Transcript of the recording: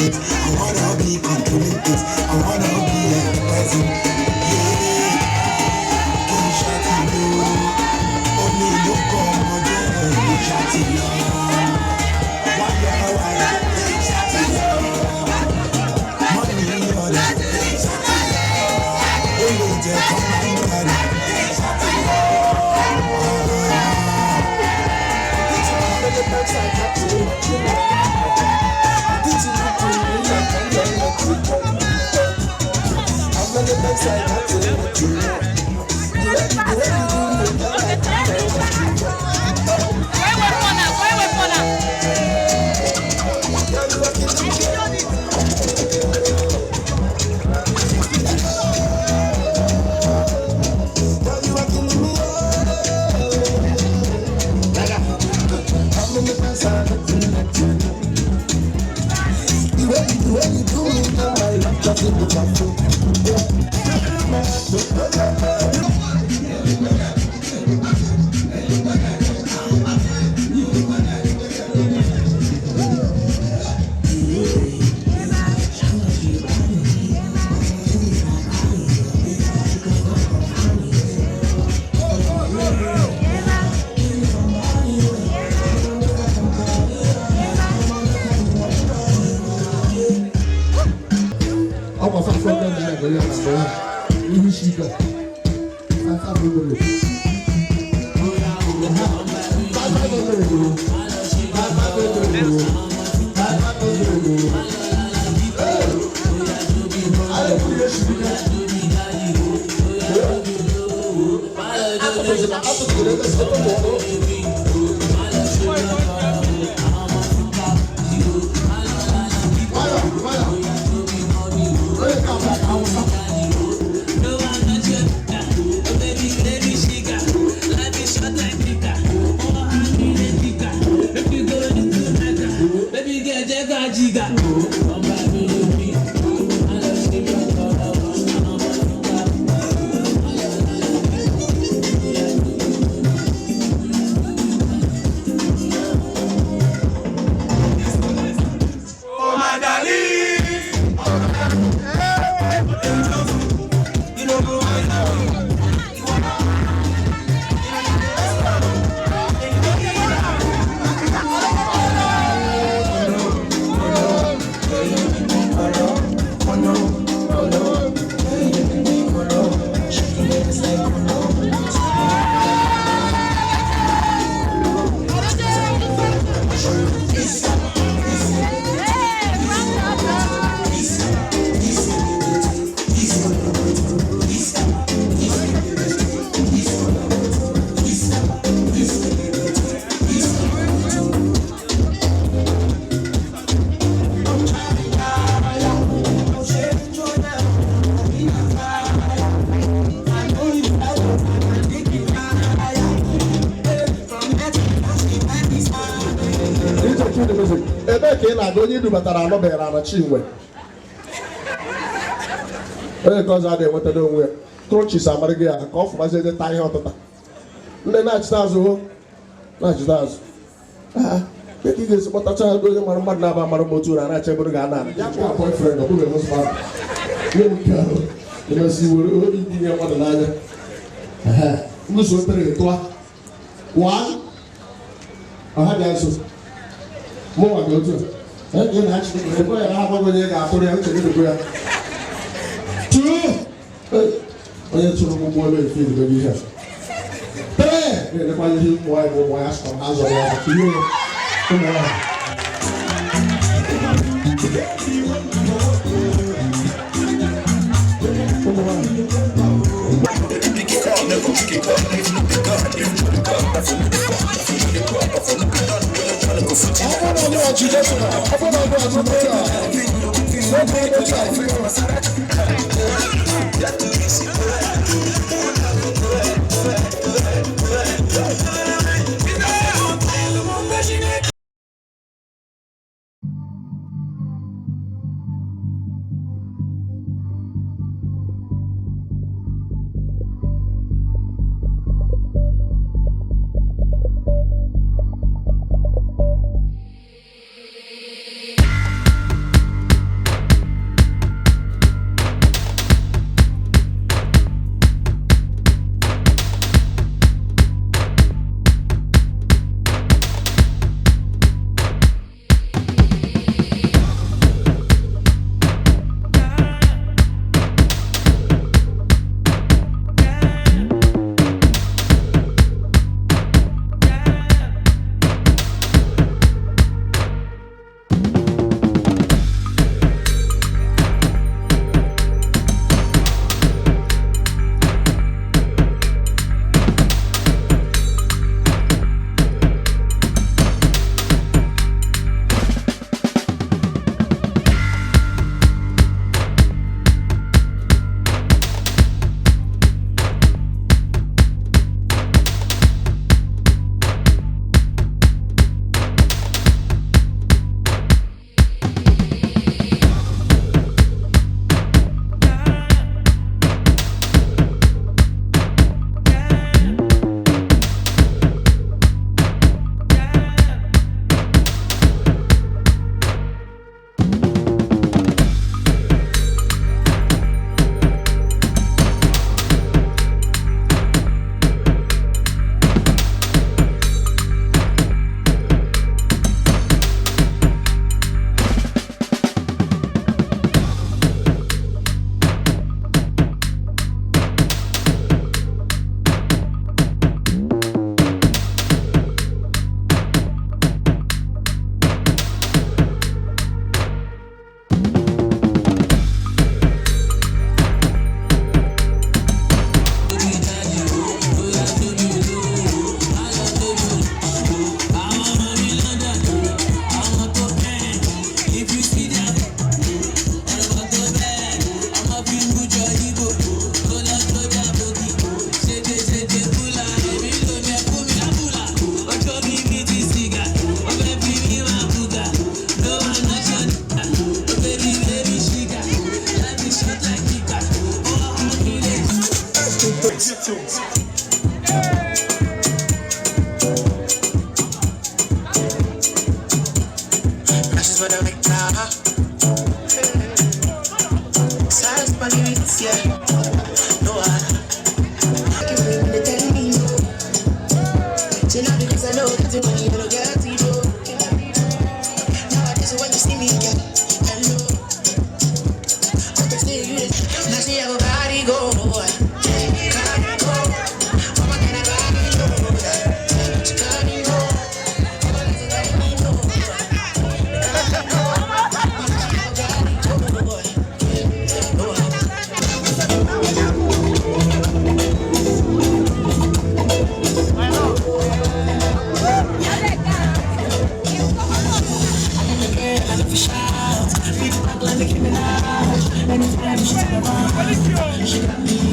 it. I wanna be complete it. I wanna be a present. Yeah, can you shout it low? Only you come again. Can you shout it low? Why? Shout it low. Money on that. Shout it low. Only you come again. Shout it onye dubatara anọbeghị na Chinwe onye ka ọzọ a na-enweta n'onwe krochis amarịghị ya ka ọ fụmazi ede taa ihe ọtụta ndị na-achịta azụ na-achịta azụ ị ga-esi kpọtacha onye mara mmadụ na-aba mara m otu na na-achebụrụ ga ana emesi were obi tinye mmadụ n'anya ndụso tere tụa ọha dị nso mụnwa gị otu ị na-achị ebe ya na-agbago onye ga-atụrụ ya uche gị ya onye tụrụ ụgbọ elu efe idobe ihe a na-elekwanye ihe ụmụ anyị bụ ụmụ ya sọ ha zọrọ ya maka ihe ụmụ ya tunes. Ashes for the right car. Size for the beats, yeah. No, I can't believe they tell me no. Chill out because I know that you money, you don't get it, though. Nowadays when you see me, yeah, hello. I can see you, now see everybody go. She got me